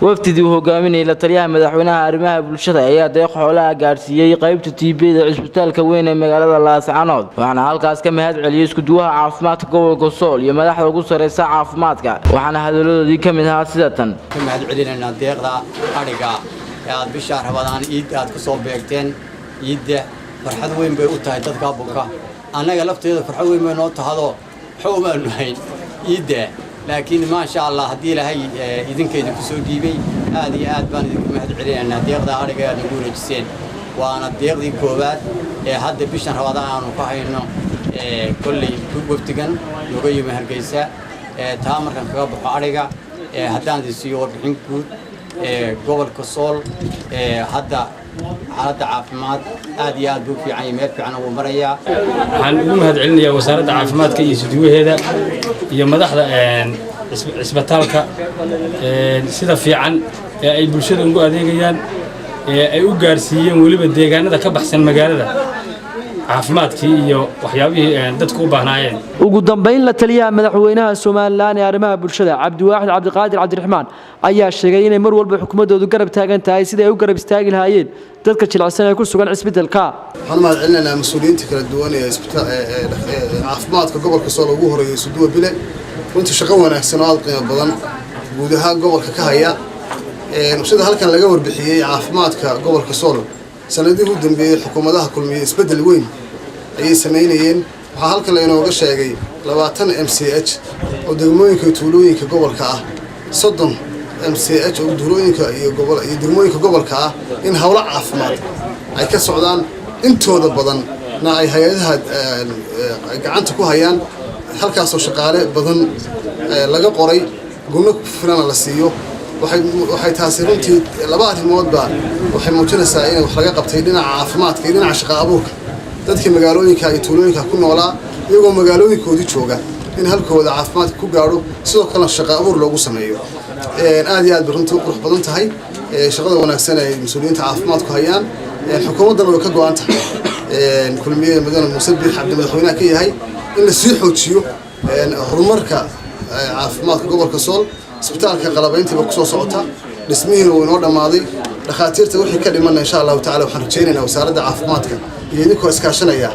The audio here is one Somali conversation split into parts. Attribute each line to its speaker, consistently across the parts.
Speaker 1: wafdidii hogaaminayay la taliyaha madaxweynaha arrimaha bulshada ayaa deeq xoolaha gaarsiiyay qaybta TB-da cisbitaalka weyn ee magaalada Laascaanood waxaana halkaas ka mahad celiyay isku duwaha caafimaadka gobolka Sool iyo madaxda ugu sareysa caafimaadka waxaana hadaladoodii kamid ahaa sida tan
Speaker 2: mahad celinayna deeqda ariga ee aad bisha Ramadaan Eid aad ku soo beegteen Eid farxad weyn bay u tahay dadka buka anaga lafteeda farxad weyn bay noo tahado xawmaan hayn Eid لكن ما شاء الله هدي لهي إذن كيد كسر جيبي هذه عاد بان مهد علينا ديق ده أرجع نقول جسين وأنا ديق دي كوبات هذا بيشنا رمضان وقاعدنا كل وقتكن نقول مهر جيسة تامر كان خراب أرجع هذا عند السيور بحنكود قبل كسول هذا عافمات هذه دوك في عيمات في عنا ومريا
Speaker 3: عن مهد علينا وزارة عافمات كي يسدوه هذا يوم مدحض عسبتالك سيدا في عن أي بلشة نقول أديجيان أي أوجارسيين ولي بديجان هذا كبحسن مجال هذا عافمات كي وحيابي دتكو بهناين
Speaker 4: ugu dambeyn la taliyaha madaxweynaha Soomaaliland ee arrimaha bulshada Cabdiwaaxid Cabdiqaadir Cabdiraxmaan ayaa sheegay inay mar walba xukuumadoodu garab taagan tahay sida ay u garab istaagi lahaayeen dadka jilicsan ee ku sugan cisbitaalka
Speaker 5: waxaan mahad celinaynaa mas'uuliyiinta kala duwan ee caafimaadka gobolka Sool ugu horeeyay Suduwa Bile runtii shaqo wanaagsan oo aad qiimo badan guud ahaan gobolka ka haya sida halkan laga warbixiyay caafimaadka gobolka Sool sanadihii u dambeeyay xukuumadaha kulmiyay isbedel weyn ay sameeyeen waxaa halkan la inooga sheegay 20 MCH oo degmooyinka tuulooyinka gobolka ah 30 MCH oo tuulooyinka iyo degmooyinka gobolka ah in hawlo caafimaad ay ka socdaan intooda badan ay hay'adaha gacanta ku hayaan halkaas oo shaqaale badan laga qoray guna filan la siiyo waxay taasi runtii laba arrimoodba waxay muujinaysaa in wax laga qabtay dhinaca caafimaadka iyo dhinaca shaqo abuurka dadka magaalooyinka iyo tuulooyinka ku noolaa iyagoo magaalooyinkoodii jooga in halkooda caafimaadka ku gaaro sidoo kale shaqo abuur loogu sameeyo aad iyo aad runtii qurux badan tahay shaqada wanaagsan ay mas'uuliyiinta caafimaadku hayaan xukuumaddan way ka go'an tahay kulmiyada madaxweyne Muuse Biixi Cabdi madaxweynaha ka yahay in la sii xoojiyo horumarka caafimaadka gobolka Sool isbitaalka qalabaynta ku soo socota dhismihiina way noo dhamaaday dhakhaatiirta wixii ka dhiman insha Allah ta'ala waxaan rajaynaynaa wasaaradda caafimaadka iyo idinkoo iskaashanaya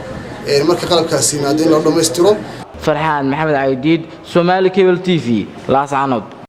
Speaker 5: marka qalabkaasi yimaado in loo dhameystiro
Speaker 1: Farxaan Maxamed Caydiid Somali Cable TV Laascaanood